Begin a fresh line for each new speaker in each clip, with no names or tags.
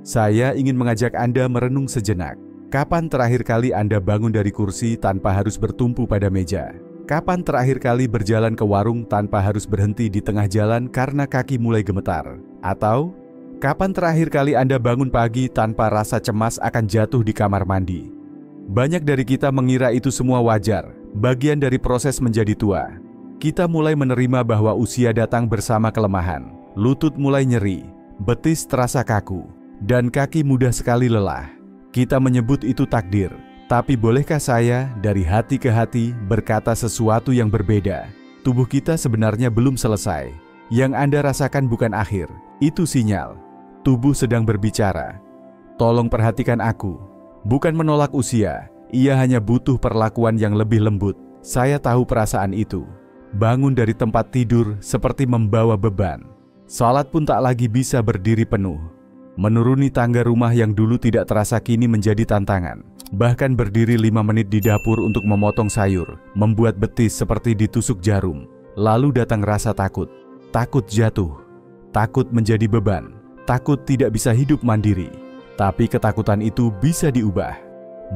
Saya ingin mengajak Anda merenung sejenak. Kapan terakhir kali Anda bangun dari kursi tanpa harus bertumpu pada meja? Kapan terakhir kali berjalan ke warung tanpa harus berhenti di tengah jalan karena kaki mulai gemetar? Atau, kapan terakhir kali Anda bangun pagi tanpa rasa cemas akan jatuh di kamar mandi? Banyak dari kita mengira itu semua wajar, bagian dari proses menjadi tua. Kita mulai menerima bahwa usia datang bersama kelemahan. Lutut mulai nyeri, betis terasa kaku, dan kaki mudah sekali lelah. Kita menyebut itu takdir. Tapi bolehkah saya dari hati ke hati berkata sesuatu yang berbeda? Tubuh kita sebenarnya belum selesai. Yang Anda rasakan bukan akhir, itu sinyal. Tubuh sedang berbicara. Tolong perhatikan aku. Bukan menolak usia, ia hanya butuh perlakuan yang lebih lembut. Saya tahu perasaan itu. Bangun dari tempat tidur seperti membawa beban. Salat pun tak lagi bisa berdiri penuh. Menuruni tangga rumah yang dulu tidak terasa kini menjadi tantangan. Bahkan berdiri 5 menit di dapur untuk memotong sayur, membuat betis seperti ditusuk jarum. Lalu datang rasa takut. Takut jatuh. Takut menjadi beban. Takut tidak bisa hidup mandiri. Tapi ketakutan itu bisa diubah.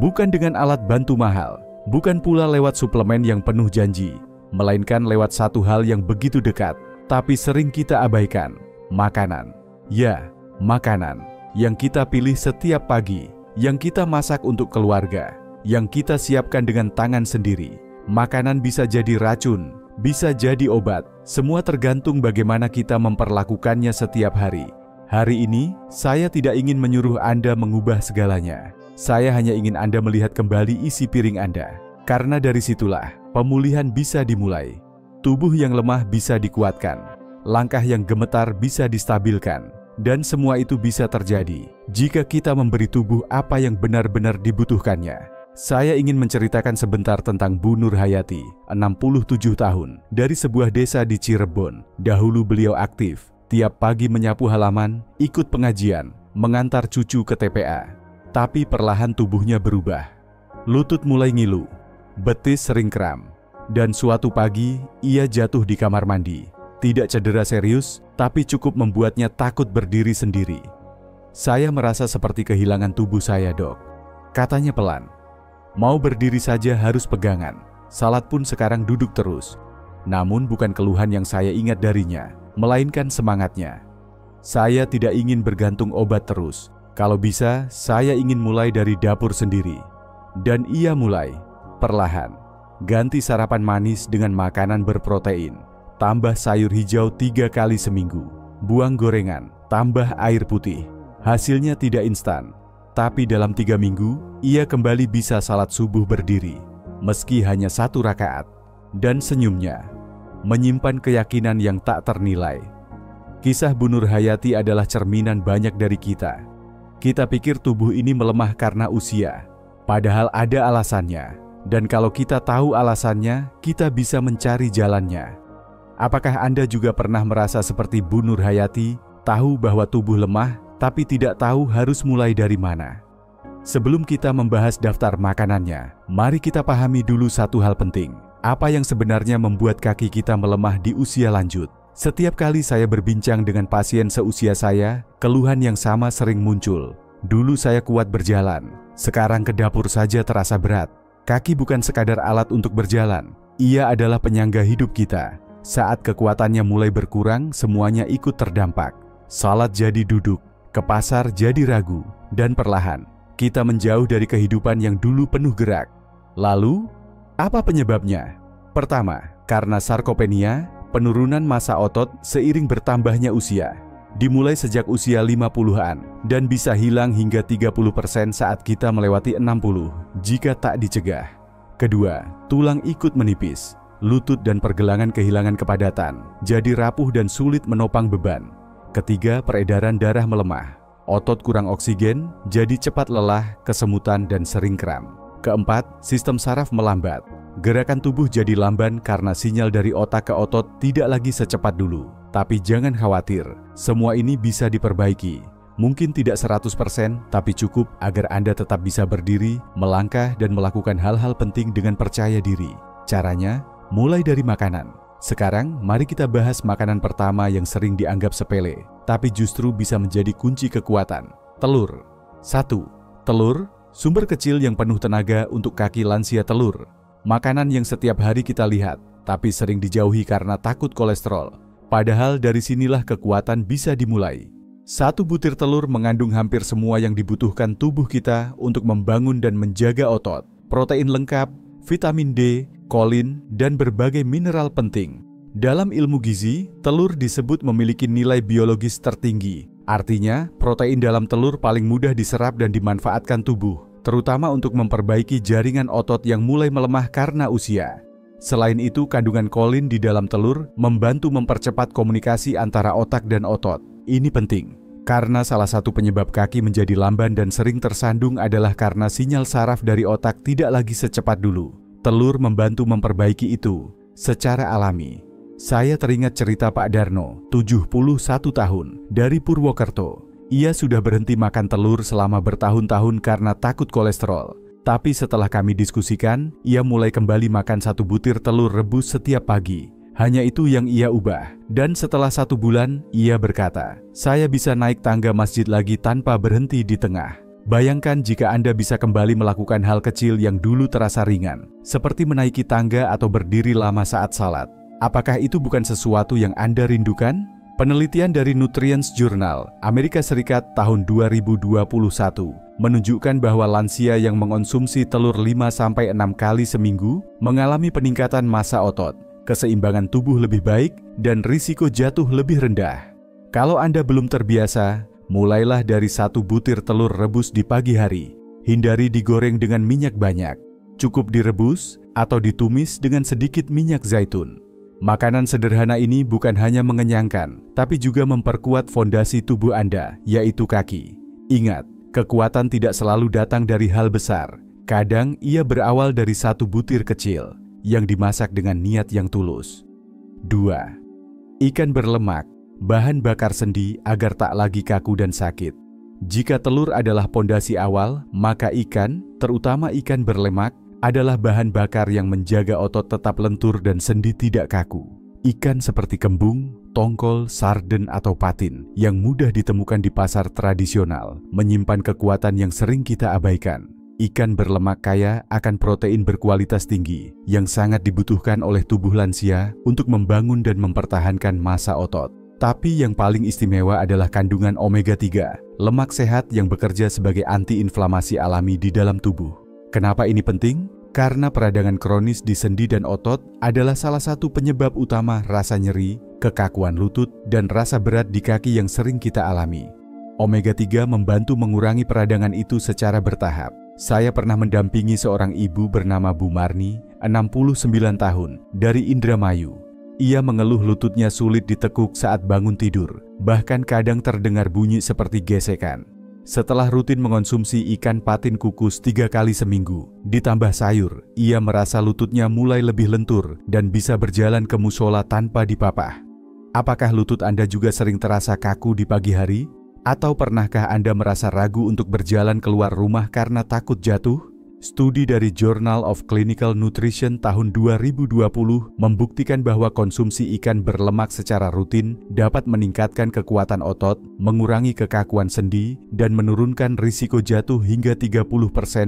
Bukan dengan alat bantu mahal. Bukan pula lewat suplemen yang penuh janji. Melainkan lewat satu hal yang begitu dekat, tapi sering kita abaikan. Makanan. Ya, makanan yang kita pilih setiap pagi, yang kita masak untuk keluarga, yang kita siapkan dengan tangan sendiri. Makanan bisa jadi racun, bisa jadi obat. Semua tergantung bagaimana kita memperlakukannya setiap hari. Hari ini, saya tidak ingin menyuruh Anda mengubah segalanya. Saya hanya ingin Anda melihat kembali isi piring Anda. Karena dari situlah pemulihan bisa dimulai. Tubuh yang lemah bisa dikuatkan. Langkah yang gemetar bisa distabilkan. Dan semua itu bisa terjadi jika kita memberi tubuh apa yang benar-benar dibutuhkannya. Saya ingin menceritakan sebentar tentang Bu Nur Hayati, 67 tahun, dari sebuah desa di Cirebon. Dahulu beliau aktif, tiap pagi menyapu halaman, ikut pengajian, mengantar cucu ke TPA. Tapi perlahan tubuhnya berubah. Lutut mulai ngilu, betis sering kram, dan suatu pagi ia jatuh di kamar mandi. Tidak cedera serius, tapi cukup membuatnya takut berdiri sendiri. Saya merasa seperti kehilangan tubuh saya, Dok. Katanya pelan. Mau berdiri saja harus pegangan. Salat pun sekarang duduk terus. Namun bukan keluhan yang saya ingat darinya, melainkan semangatnya. Saya tidak ingin bergantung obat terus. Kalau bisa, saya ingin mulai dari dapur sendiri. Dan ia mulai. Perlahan, ganti sarapan manis dengan makanan berprotein, tambah sayur hijau 3 kali seminggu, buang gorengan, tambah air putih. Hasilnya tidak instan, tapi dalam 3 minggu, ia kembali bisa salat subuh berdiri, meski hanya 1 rakaat. Dan senyumnya, menyimpan keyakinan yang tak ternilai. Kisah Bu Nur Hayati adalah cerminan banyak dari kita. Kita pikir tubuh ini melemah karena usia, padahal ada alasannya. Dan kalau kita tahu alasannya, kita bisa mencari jalannya. Apakah Anda juga pernah merasa seperti Bu Nur Hayati, tahu bahwa tubuh lemah, tapi tidak tahu harus mulai dari mana? Sebelum kita membahas daftar makanannya, mari kita pahami dulu satu hal penting. Apa yang sebenarnya membuat kaki kita melemah di usia lanjut? Setiap kali saya berbincang dengan pasien seusia saya, keluhan yang sama sering muncul. Dulu saya kuat berjalan, sekarang ke dapur saja terasa berat. Kaki bukan sekadar alat untuk berjalan, ia adalah penyangga hidup kita. Saat kekuatannya mulai berkurang, semuanya ikut terdampak. Salat jadi duduk, ke pasar jadi ragu, dan perlahan, kita menjauh dari kehidupan yang dulu penuh gerak. Lalu, apa penyebabnya? Pertama, karena sarkopenia, penurunan massa otot seiring bertambahnya usia. Dimulai sejak usia 50-an dan bisa hilang hingga 30% saat kita melewati 60 jika tak dicegah. Kedua, tulang ikut menipis, lutut dan pergelangan kehilangan kepadatan, jadi rapuh dan sulit menopang beban. Ketiga, peredaran darah melemah, otot kurang oksigen, jadi cepat lelah, kesemutan dan sering kram. Keempat, sistem saraf melambat, gerakan tubuh jadi lamban karena sinyal dari otak ke otot tidak lagi secepat dulu. Tapi jangan khawatir, semua ini bisa diperbaiki. Mungkin tidak 100%, tapi cukup agar Anda tetap bisa berdiri, melangkah, dan melakukan hal-hal penting dengan percaya diri. Caranya, mulai dari makanan. Sekarang, mari kita bahas makanan pertama yang sering dianggap sepele, tapi justru bisa menjadi kunci kekuatan. Telur. 1. Telur, sumber kecil yang penuh tenaga untuk kaki lansia telur. Makanan yang setiap hari kita lihat, tapi sering dijauhi karena takut kolesterol. Padahal dari sinilah kekuatan bisa dimulai. 1 butir telur mengandung hampir semua yang dibutuhkan tubuh kita untuk membangun dan menjaga otot, protein lengkap, vitamin D, kolin, dan berbagai mineral penting. Dalam ilmu gizi, telur disebut memiliki nilai biologis tertinggi. Artinya, protein dalam telur paling mudah diserap dan dimanfaatkan tubuh, terutama untuk memperbaiki jaringan otot yang mulai melemah karena usia. Selain itu, kandungan kolin di dalam telur membantu mempercepat komunikasi antara otak dan otot. Ini penting, karena salah satu penyebab kaki menjadi lamban dan sering tersandung adalah karena sinyal saraf dari otak tidak lagi secepat dulu. Telur membantu memperbaiki itu secara alami. Saya teringat cerita Pak Darno, 71 tahun, dari Purwokerto. Ia sudah berhenti makan telur selama bertahun-tahun karena takut kolesterol. Tapi setelah kami diskusikan, ia mulai kembali makan 1 butir telur rebus setiap pagi. Hanya itu yang ia ubah. Dan setelah 1 bulan, ia berkata, "Saya bisa naik tangga masjid lagi tanpa berhenti di tengah." Bayangkan jika Anda bisa kembali melakukan hal kecil yang dulu terasa ringan, seperti menaiki tangga atau berdiri lama saat salat. Apakah itu bukan sesuatu yang Anda rindukan? Penelitian dari Nutrients Journal, Amerika Serikat tahun 2021 menunjukkan bahwa lansia yang mengonsumsi telur 5-6 kali seminggu mengalami peningkatan massa otot, keseimbangan tubuh lebih baik, dan risiko jatuh lebih rendah. Kalau Anda belum terbiasa, mulailah dari 1 butir telur rebus di pagi hari. Hindari digoreng dengan minyak banyak. Cukup direbus atau ditumis dengan sedikit minyak zaitun. Makanan sederhana ini bukan hanya mengenyangkan, tapi juga memperkuat fondasi tubuh Anda, yaitu kaki. Ingat, kekuatan tidak selalu datang dari hal besar. Kadang ia berawal dari 1 butir kecil, yang dimasak dengan niat yang tulus. 2. Ikan berlemak, bahan bakar sendi agar tak lagi kaku dan sakit. Jika telur adalah pondasi awal, maka ikan, terutama ikan berlemak, adalah bahan bakar yang menjaga otot tetap lentur dan sendi tidak kaku. Ikan seperti kembung, tongkol, sarden, atau patin yang mudah ditemukan di pasar tradisional menyimpan kekuatan yang sering kita abaikan. Ikan berlemak kaya akan protein berkualitas tinggi yang sangat dibutuhkan oleh tubuh lansia untuk membangun dan mempertahankan massa otot. Tapi yang paling istimewa adalah kandungan omega 3, lemak sehat yang bekerja sebagai antiinflamasi alami di dalam tubuh. Kenapa ini penting? Karena peradangan kronis di sendi dan otot adalah salah satu penyebab utama rasa nyeri, kekakuan lutut, dan rasa berat di kaki yang sering kita alami. Omega 3 membantu mengurangi peradangan itu secara bertahap. Saya pernah mendampingi seorang ibu bernama Bu Marni, 69 tahun, dari Indramayu. Ia mengeluh lututnya sulit ditekuk saat bangun tidur, bahkan kadang terdengar bunyi seperti gesekan. Setelah rutin mengonsumsi ikan patin kukus 3 kali seminggu, ditambah sayur, ia merasa lututnya mulai lebih lentur dan bisa berjalan ke musola tanpa dipapah. Apakah lutut Anda juga sering terasa kaku di pagi hari? Atau pernahkah Anda merasa ragu untuk berjalan keluar rumah karena takut jatuh? Studi dari Journal of Clinical Nutrition tahun 2020 membuktikan bahwa konsumsi ikan berlemak secara rutin dapat meningkatkan kekuatan otot, mengurangi kekakuan sendi, dan menurunkan risiko jatuh hingga 30%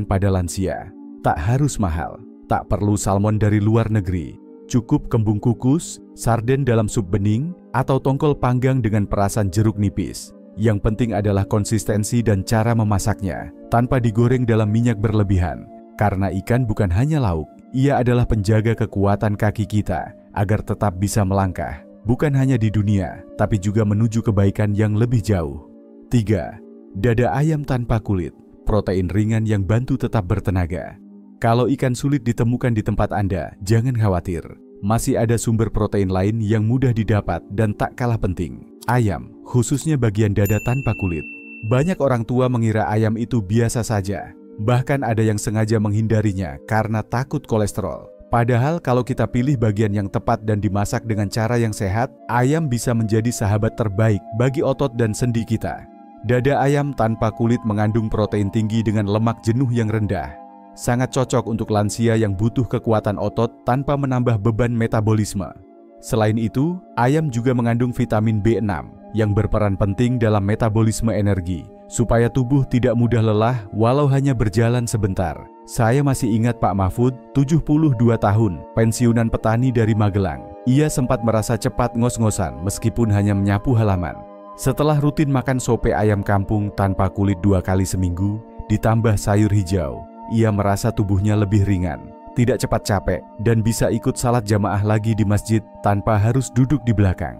pada lansia. Tak harus mahal, tak perlu salmon dari luar negeri. Cukup kembung kukus, sarden dalam sup bening, atau tongkol panggang dengan perasan jeruk nipis. Yang penting adalah konsistensi dan cara memasaknya, tanpa digoreng dalam minyak berlebihan. Karena ikan bukan hanya lauk, ia adalah penjaga kekuatan kaki kita, agar tetap bisa melangkah, bukan hanya di dunia, tapi juga menuju kebaikan yang lebih jauh. 3. Dada ayam tanpa kulit, protein ringan yang bantu tetap bertenaga. Kalau ikan sulit ditemukan di tempat Anda, jangan khawatir. Masih ada sumber protein lain yang mudah didapat dan tak kalah penting. Ayam, khususnya bagian dada tanpa kulit. Banyak orang tua mengira ayam itu biasa saja. Bahkan ada yang sengaja menghindarinya karena takut kolesterol. Padahal kalau kita pilih bagian yang tepat dan dimasak dengan cara yang sehat, ayam bisa menjadi sahabat terbaik bagi otot dan sendi kita. Dada ayam tanpa kulit mengandung protein tinggi dengan lemak jenuh yang rendah. Sangat cocok untuk lansia yang butuh kekuatan otot tanpa menambah beban metabolisme. Selain itu, ayam juga mengandung vitamin B6 yang berperan penting dalam metabolisme energi, supaya tubuh tidak mudah lelah walau hanya berjalan sebentar. Saya masih ingat Pak Mahfud, 72 tahun, pensiunan petani dari Magelang. Ia sempat merasa cepat ngos-ngosan meskipun hanya menyapu halaman. Setelah rutin makan sope ayam kampung tanpa kulit 2 kali seminggu, ditambah sayur hijau, ia merasa tubuhnya lebih ringan, tidak cepat capek, dan bisa ikut salat jamaah lagi di masjid tanpa harus duduk di belakang.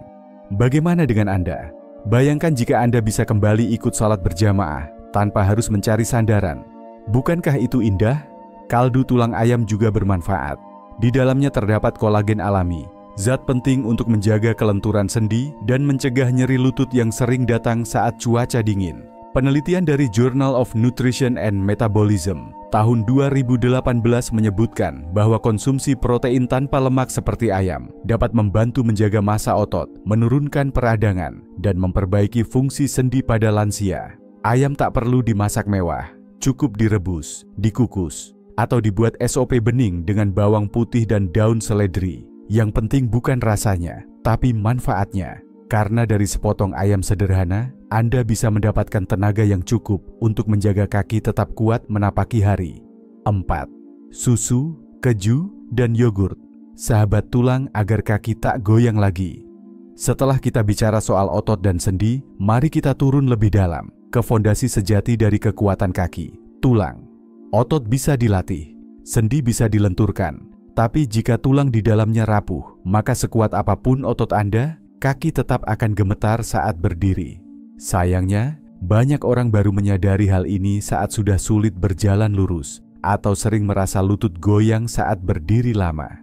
Bagaimana dengan Anda? Bayangkan jika Anda bisa kembali ikut salat berjamaah tanpa harus mencari sandaran. Bukankah itu indah? Kaldu tulang ayam juga bermanfaat. Di dalamnya terdapat kolagen alami, zat penting untuk menjaga kelenturan sendi dan mencegah nyeri lutut yang sering datang saat cuaca dingin. Penelitian dari Journal of Nutrition and Metabolism tahun 2018 menyebutkan bahwa konsumsi protein tanpa lemak seperti ayam dapat membantu menjaga massa otot, menurunkan peradangan, dan memperbaiki fungsi sendi pada lansia. Ayam tak perlu dimasak mewah, cukup direbus, dikukus, atau dibuat SOP bening dengan bawang putih dan daun seledri. Yang penting bukan rasanya, tapi manfaatnya. Karena dari sepotong ayam sederhana, Anda bisa mendapatkan tenaga yang cukup untuk menjaga kaki tetap kuat menapaki hari. 4. Susu, keju, dan yogurt. Sahabat tulang agar kaki tak goyang lagi. Setelah kita bicara soal otot dan sendi, mari kita turun lebih dalam ke fondasi sejati dari kekuatan kaki, tulang. Otot bisa dilatih, sendi bisa dilenturkan, tapi jika tulang di dalamnya rapuh, maka sekuat apapun otot Anda, kaki tetap akan gemetar saat berdiri. Sayangnya, banyak orang baru menyadari hal ini saat sudah sulit berjalan lurus atau sering merasa lutut goyang saat berdiri lama.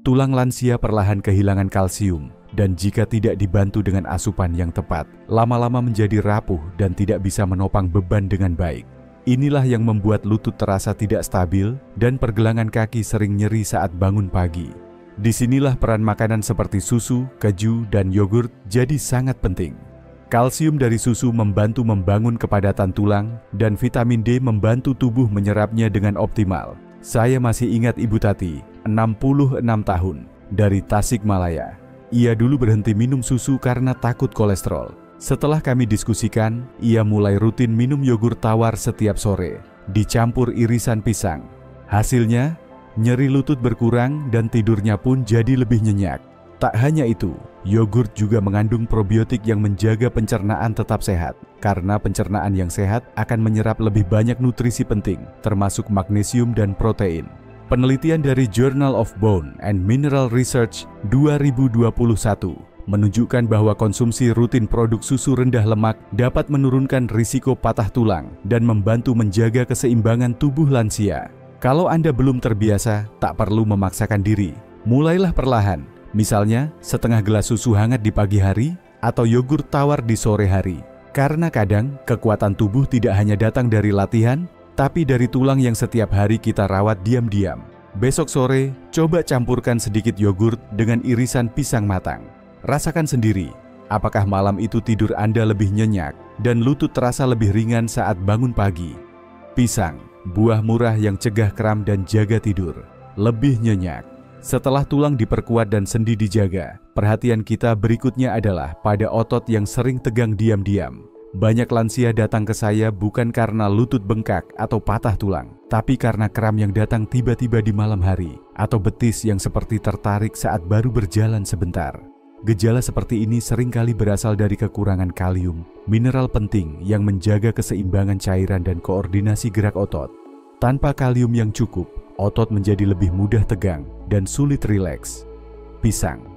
Tulang lansia perlahan kehilangan kalsium dan jika tidak dibantu dengan asupan yang tepat, lama-lama menjadi rapuh dan tidak bisa menopang beban dengan baik. Inilah yang membuat lutut terasa tidak stabil dan pergelangan kaki sering nyeri saat bangun pagi. Disinilah peran makanan seperti susu, keju, dan yogurt jadi sangat penting. Kalsium dari susu membantu membangun kepadatan tulang, dan vitamin D membantu tubuh menyerapnya dengan optimal. Saya masih ingat Ibu Tati, 66 tahun, dari Tasikmalaya. Ia dulu berhenti minum susu karena takut kolesterol. Setelah kami diskusikan, ia mulai rutin minum yogurt tawar setiap sore, dicampur irisan pisang. Hasilnya, nyeri lutut berkurang dan tidurnya pun jadi lebih nyenyak. Tak hanya itu, yogurt juga mengandung probiotik yang menjaga pencernaan tetap sehat. Karena pencernaan yang sehat akan menyerap lebih banyak nutrisi penting, termasuk magnesium dan protein. Penelitian dari Journal of Bone and Mineral Research 2021 menunjukkan bahwa konsumsi rutin produk susu rendah lemak dapat menurunkan risiko patah tulang dan membantu menjaga keseimbangan tubuh lansia. Kalau Anda belum terbiasa, tak perlu memaksakan diri. Mulailah perlahan, misalnya setengah gelas susu hangat di pagi hari atau yogurt tawar di sore hari. Karena kadang, kekuatan tubuh tidak hanya datang dari latihan, tapi dari tulang yang setiap hari kita rawat diam-diam. Besok sore, coba campurkan sedikit yogurt dengan irisan pisang matang. Rasakan sendiri, apakah malam itu tidur Anda lebih nyenyak dan lutut terasa lebih ringan saat bangun pagi. Pisang, buah murah yang cegah kram dan jaga tidur, lebih nyenyak. Setelah tulang diperkuat dan sendi dijaga, perhatian kita berikutnya adalah pada otot yang sering tegang diam-diam. Banyak lansia datang ke saya bukan karena lutut bengkak atau patah tulang, tapi karena kram yang datang tiba-tiba di malam hari, atau betis yang seperti tertarik saat baru berjalan sebentar. Gejala seperti ini seringkali berasal dari kekurangan kalium, mineral penting yang menjaga keseimbangan cairan dan koordinasi gerak otot. Tanpa kalium yang cukup, otot menjadi lebih mudah tegang dan sulit rileks. Pisang,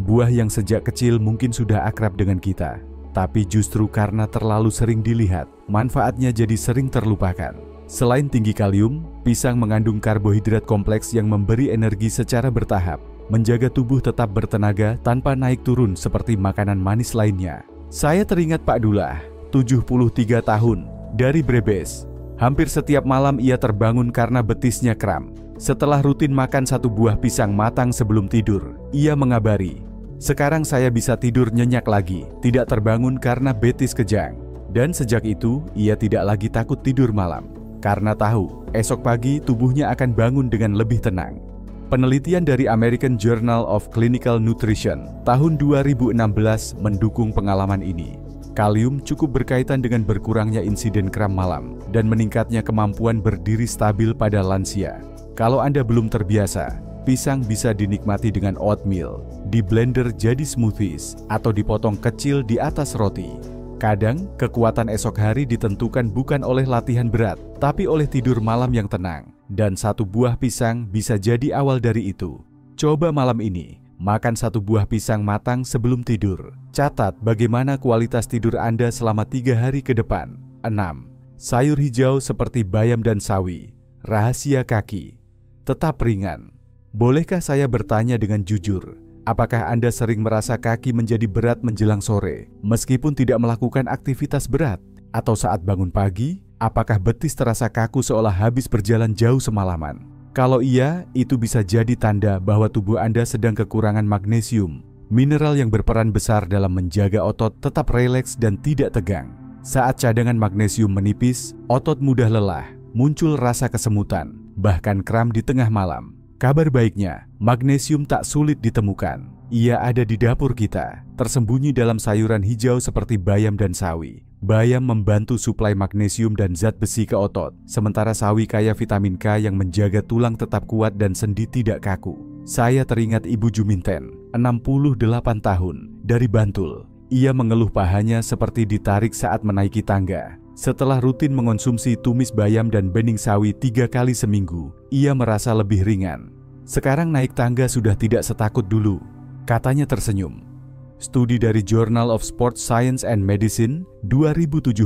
buah yang sejak kecil mungkin sudah akrab dengan kita, tapi justru karena terlalu sering dilihat, manfaatnya jadi sering terlupakan. Selain tinggi kalium, pisang mengandung karbohidrat kompleks yang memberi energi secara bertahap, menjaga tubuh tetap bertenaga tanpa naik turun seperti makanan manis lainnya. Saya teringat Pak Dullah, 73 tahun, dari Brebes. Hampir setiap malam ia terbangun karena betisnya kram. Setelah rutin makan satu buah pisang matang sebelum tidur, ia mengabari, "Sekarang saya bisa tidur nyenyak lagi, tidak terbangun karena betis kejang." Dan sejak itu, ia tidak lagi takut tidur malam, karena tahu esok pagi tubuhnya akan bangun dengan lebih tenang. Penelitian dari American Journal of Clinical Nutrition tahun 2016 mendukung pengalaman ini. Kalium cukup berkaitan dengan berkurangnya insiden kram malam dan meningkatnya kemampuan berdiri stabil pada lansia. Kalau Anda belum terbiasa, pisang bisa dinikmati dengan oatmeal, di blender jadi smoothies, atau dipotong kecil di atas roti. Kadang, kekuatan esok hari ditentukan bukan oleh latihan berat, tapi oleh tidur malam yang tenang. Dan satu buah pisang bisa jadi awal dari itu. Coba malam ini, makan satu buah pisang matang sebelum tidur. Catat bagaimana kualitas tidur Anda selama 3 hari ke depan. 6. Sayur hijau seperti bayam dan sawi. Rahasia kaki. Tetap ringan. Bolehkah saya bertanya dengan jujur? Apakah Anda sering merasa kaki menjadi berat menjelang sore, meskipun tidak melakukan aktivitas berat? Atau saat bangun pagi, apakah betis terasa kaku seolah habis berjalan jauh semalaman? Kalau iya, itu bisa jadi tanda bahwa tubuh Anda sedang kekurangan magnesium, mineral yang berperan besar dalam menjaga otot tetap rileks dan tidak tegang. Saat cadangan magnesium menipis, otot mudah lelah, muncul rasa kesemutan, bahkan kram di tengah malam. Kabar baiknya, magnesium tak sulit ditemukan. Ia ada di dapur kita, tersembunyi dalam sayuran hijau seperti bayam dan sawi. Bayam membantu suplai magnesium dan zat besi ke otot, sementara sawi kaya vitamin K yang menjaga tulang tetap kuat dan sendi tidak kaku. Saya teringat Ibu Juminten, 68 tahun, dari Bantul. Ia mengeluh pahanya seperti ditarik saat menaiki tangga. Setelah rutin mengonsumsi tumis bayam dan bening sawi 3 kali seminggu, ia merasa lebih ringan. Sekarang naik tangga sudah tidak setakut dulu, katanya tersenyum. Studi dari Journal of Sports Science and Medicine 2017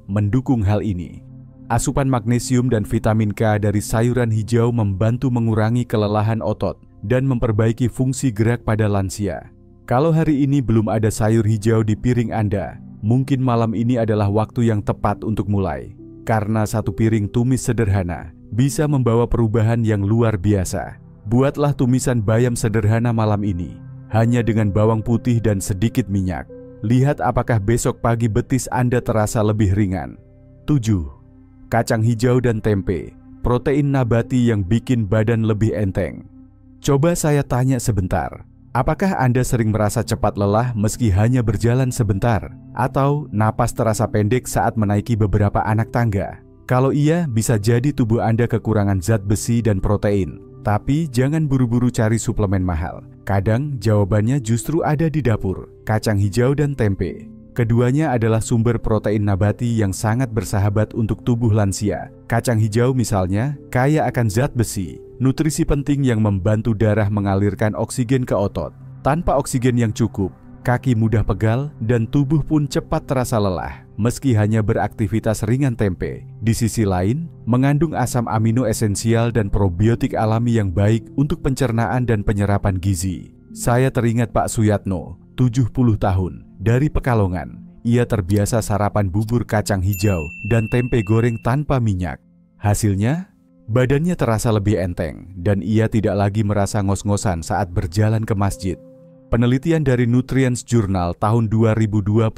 mendukung hal ini. Asupan magnesium dan vitamin K dari sayuran hijau membantu mengurangi kelelahan otot dan memperbaiki fungsi gerak pada lansia. Kalau hari ini belum ada sayur hijau di piring Anda, mungkin malam ini adalah waktu yang tepat untuk mulai. Karena satu piring tumis sederhana bisa membawa perubahan yang luar biasa. Buatlah tumisan bayam sederhana malam ini, hanya dengan bawang putih dan sedikit minyak. Lihat apakah besok pagi betis Anda terasa lebih ringan. 7. Kacang hijau dan tempe, protein nabati yang bikin badan lebih enteng. Coba saya tanya sebentar, apakah Anda sering merasa cepat lelah meski hanya berjalan sebentar? Atau napas terasa pendek saat menaiki beberapa anak tangga? Kalau iya, bisa jadi tubuh Anda kekurangan zat besi dan protein. Tapi jangan buru-buru cari suplemen mahal. Kadang jawabannya justru ada di dapur, kacang hijau dan tempe. Keduanya adalah sumber protein nabati yang sangat bersahabat untuk tubuh lansia. Kacang hijau misalnya, kaya akan zat besi, nutrisi penting yang membantu darah mengalirkan oksigen ke otot. Tanpa oksigen yang cukup, kaki mudah pegal dan tubuh pun cepat terasa lelah, meski hanya beraktivitas ringan. Tempe, di sisi lain, mengandung asam amino esensial dan probiotik alami yang baik untuk pencernaan dan penyerapan gizi. Saya teringat Pak Suyatno, 70 tahun, dari Pekalongan. Ia terbiasa sarapan bubur kacang hijau dan tempe goreng tanpa minyak. Hasilnya, badannya terasa lebih enteng dan ia tidak lagi merasa ngos-ngosan saat berjalan ke masjid. Penelitian dari Nutrients Journal tahun 2022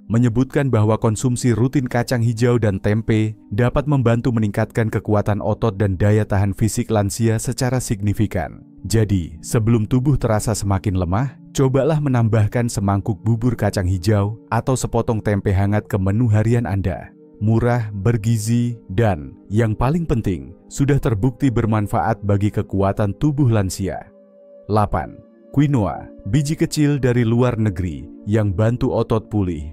menyebutkan bahwa konsumsi rutin kacang hijau dan tempe dapat membantu meningkatkan kekuatan otot dan daya tahan fisik lansia secara signifikan. Jadi, sebelum tubuh terasa semakin lemah, cobalah menambahkan semangkuk bubur kacang hijau atau sepotong tempe hangat ke menu harian Anda. Murah, bergizi, dan yang paling penting, sudah terbukti bermanfaat bagi kekuatan tubuh lansia. 8. Quinoa, biji kecil dari luar negeri yang bantu otot pulih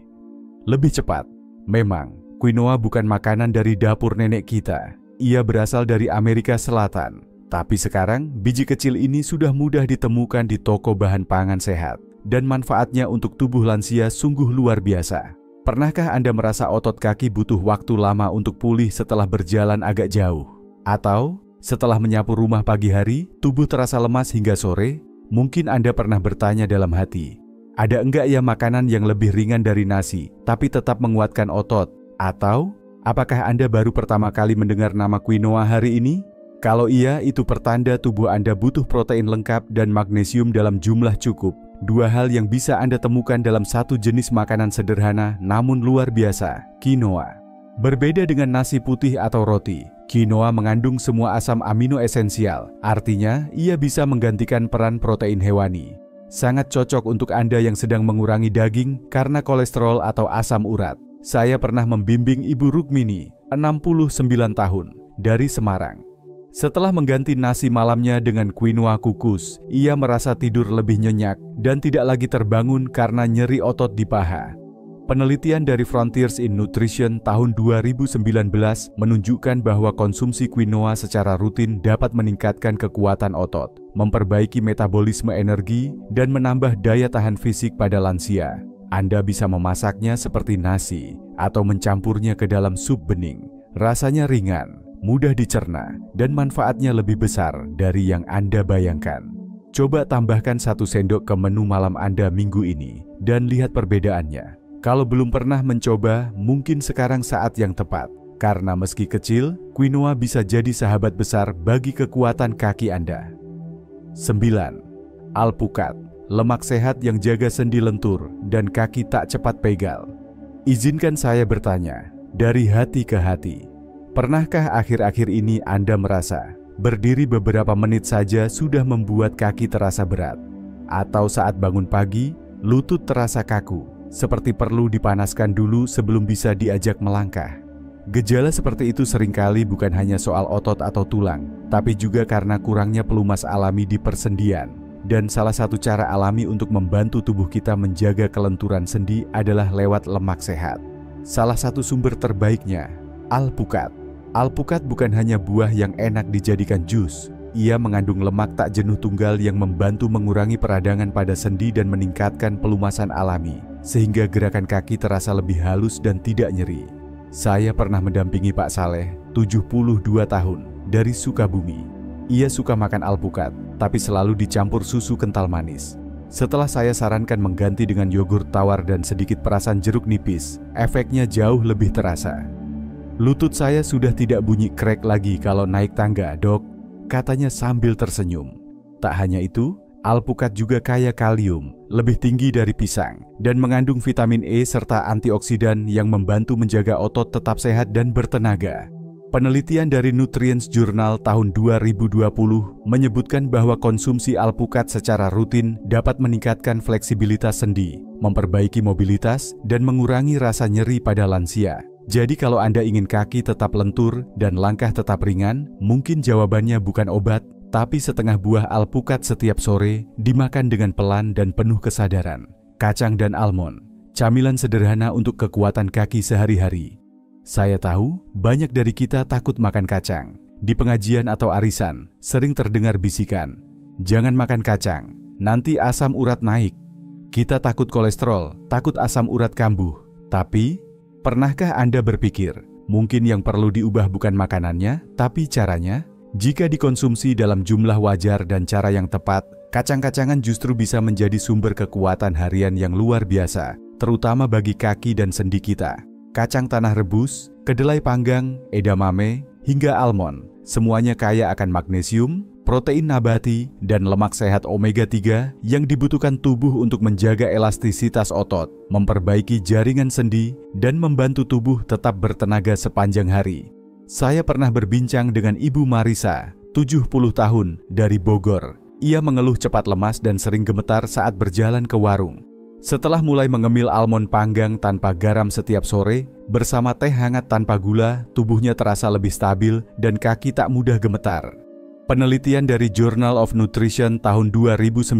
lebih cepat. Memang, quinoa bukan makanan dari dapur nenek kita. Ia berasal dari Amerika Selatan. Tapi sekarang, biji kecil ini sudah mudah ditemukan di toko bahan pangan sehat. Dan manfaatnya untuk tubuh lansia sungguh luar biasa. Pernahkah Anda merasa otot kaki butuh waktu lama untuk pulih setelah berjalan agak jauh? Atau, setelah menyapu rumah pagi hari, tubuh terasa lemas hingga sore? Mungkin Anda pernah bertanya dalam hati, ada enggak ya makanan yang lebih ringan dari nasi, tapi tetap menguatkan otot? Atau, apakah Anda baru pertama kali mendengar nama quinoa hari ini? Kalau iya, itu pertanda tubuh Anda butuh protein lengkap dan magnesium dalam jumlah cukup. Dua hal yang bisa Anda temukan dalam satu jenis makanan sederhana namun luar biasa, quinoa. Berbeda dengan nasi putih atau roti, quinoa mengandung semua asam amino esensial, artinya ia bisa menggantikan peran protein hewani. Sangat cocok untuk Anda yang sedang mengurangi daging karena kolesterol atau asam urat. Saya pernah membimbing Ibu Rukmini, 69 tahun, dari Semarang. Setelah mengganti nasi malamnya dengan quinoa kukus, ia merasa tidur lebih nyenyak dan tidak lagi terbangun karena nyeri otot di paha. Penelitian dari Frontiers in Nutrition tahun 2019 menunjukkan bahwa konsumsi quinoa secara rutin dapat meningkatkan kekuatan otot, memperbaiki metabolisme energi, dan menambah daya tahan fisik pada lansia. Anda bisa memasaknya seperti nasi atau mencampurnya ke dalam sup bening. Rasanya ringan, mudah dicerna, dan manfaatnya lebih besar dari yang Anda bayangkan. Coba tambahkan 1 sendok ke menu malam Anda minggu ini dan lihat perbedaannya. Kalau belum pernah mencoba, mungkin sekarang saat yang tepat. Karena meski kecil, quinoa bisa jadi sahabat besar bagi kekuatan kaki Anda. 9. Alpukat, lemak sehat yang jaga sendi lentur dan kaki tak cepat pegal. Izinkan saya bertanya, dari hati ke hati. Pernahkah akhir-akhir ini Anda merasa berdiri beberapa menit saja sudah membuat kaki terasa berat? Atau saat bangun pagi, lutut terasa kaku, seperti perlu dipanaskan dulu sebelum bisa diajak melangkah? Gejala seperti itu seringkali bukan hanya soal otot atau tulang, tapi juga karena kurangnya pelumas alami di persendian. Dan salah satu cara alami untuk membantu tubuh kita menjaga kelenturan sendi adalah lewat lemak sehat. Salah satu sumber terbaiknya, alpukat. Alpukat bukan hanya buah yang enak dijadikan jus. Ia mengandung lemak tak jenuh tunggal yang membantu mengurangi peradangan pada sendi dan meningkatkan pelumasan alami, sehingga gerakan kaki terasa lebih halus dan tidak nyeri. Saya pernah mendampingi Pak Saleh, 72 tahun, dari Sukabumi. Ia suka makan alpukat, tapi selalu dicampur susu kental manis. Setelah saya sarankan mengganti dengan yogurt tawar dan sedikit perasan jeruk nipis, efeknya jauh lebih terasa. Lutut saya sudah tidak bunyi krek lagi kalau naik tangga, Dok, katanya sambil tersenyum. Tak hanya itu, alpukat juga kaya kalium, lebih tinggi dari pisang, dan mengandung vitamin E serta antioksidan yang membantu menjaga otot tetap sehat dan bertenaga. Penelitian dari Nutrients Journal tahun 2020 menyebutkan bahwa konsumsi alpukat secara rutin dapat meningkatkan fleksibilitas sendi, memperbaiki mobilitas, dan mengurangi rasa nyeri pada lansia. Jadi kalau Anda ingin kaki tetap lentur dan langkah tetap ringan, mungkin jawabannya bukan obat, tapi setengah buah alpukat setiap sore dimakan dengan pelan dan penuh kesadaran. Kacang dan almond, camilan sederhana untuk kekuatan kaki sehari-hari. Saya tahu banyak dari kita takut makan kacang. Di pengajian atau arisan, sering terdengar bisikan, "Jangan makan kacang, nanti asam urat naik." Kita takut kolesterol, takut asam urat kambuh. Tapi, pernahkah Anda berpikir, mungkin yang perlu diubah bukan makanannya, tapi caranya? Jika dikonsumsi dalam jumlah wajar dan cara yang tepat, kacang-kacangan justru bisa menjadi sumber kekuatan harian yang luar biasa, terutama bagi kaki dan sendi kita. Kacang tanah rebus, kedelai panggang, edamame, hingga almond, semuanya kaya akan magnesium, protein nabati, dan lemak sehat omega 3 yang dibutuhkan tubuh untuk menjaga elastisitas otot, memperbaiki jaringan sendi, dan membantu tubuh tetap bertenaga sepanjang hari. Saya pernah berbincang dengan Ibu Marisa, 70 tahun, dari Bogor. Ia mengeluh cepat lemas dan sering gemetar saat berjalan ke warung. Setelah mulai mengemil almond panggang tanpa garam setiap sore, bersama teh hangat tanpa gula, tubuhnya terasa lebih stabil dan kaki tak mudah gemetar. Penelitian dari Journal of Nutrition tahun 2019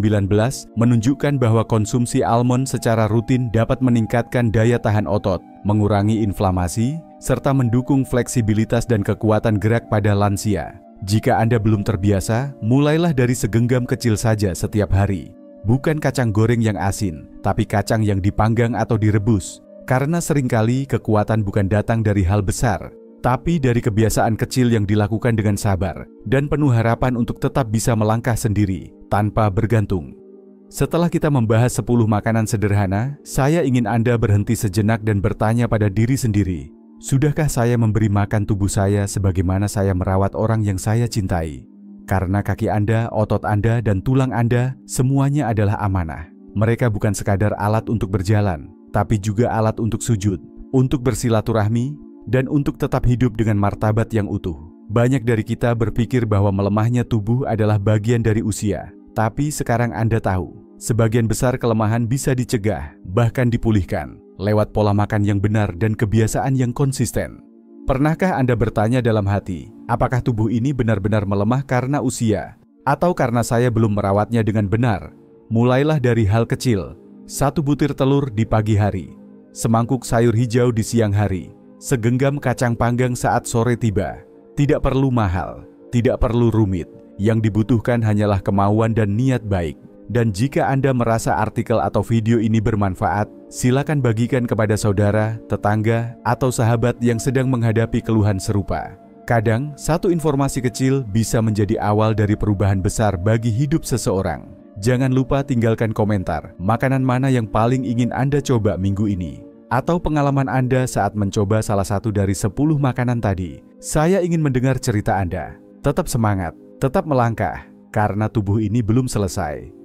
menunjukkan bahwa konsumsi almond secara rutin dapat meningkatkan daya tahan otot, mengurangi inflamasi, serta mendukung fleksibilitas dan kekuatan gerak pada lansia. Jika Anda belum terbiasa, mulailah dari segenggam kecil saja setiap hari. Bukan kacang goreng yang asin, tapi kacang yang dipanggang atau direbus. Karena seringkali kekuatan bukan datang dari hal besar, tapi dari kebiasaan kecil yang dilakukan dengan sabar dan penuh harapan untuk tetap bisa melangkah sendiri, tanpa bergantung. Setelah kita membahas 10 makanan sederhana, saya ingin Anda berhenti sejenak dan bertanya pada diri sendiri, sudahkah saya memberi makan tubuh saya sebagaimana saya merawat orang yang saya cintai? Karena kaki Anda, otot Anda, dan tulang Anda, semuanya adalah amanah. Mereka bukan sekadar alat untuk berjalan, tapi juga alat untuk sujud, untuk bersilaturahmi, dan untuk tetap hidup dengan martabat yang utuh. Banyak dari kita berpikir bahwa melemahnya tubuh adalah bagian dari usia. Tapi sekarang Anda tahu, Sebagian besar kelemahan bisa dicegah, bahkan dipulihkan, lewat pola makan yang benar dan kebiasaan yang konsisten. Pernahkah Anda bertanya dalam hati, apakah tubuh ini benar-benar melemah karena usia? Atau karena saya belum merawatnya dengan benar? Mulailah dari hal kecil. 1 butir telur di pagi hari, semangkuk sayur hijau di siang hari, segenggam kacang panggang saat sore tiba. Tidak perlu mahal, tidak perlu rumit. Yang dibutuhkan hanyalah kemauan dan niat baik. Dan jika Anda merasa artikel atau video ini bermanfaat, silakan bagikan kepada saudara, tetangga, atau sahabat yang sedang menghadapi keluhan serupa. Kadang, satu informasi kecil bisa menjadi awal dari perubahan besar bagi hidup seseorang. Jangan lupa tinggalkan komentar, makanan mana yang paling ingin Anda coba minggu ini, atau pengalaman Anda saat mencoba salah satu dari 10 makanan tadi. Saya ingin mendengar cerita Anda. Tetap semangat, tetap melangkah, karena tubuh ini belum selesai.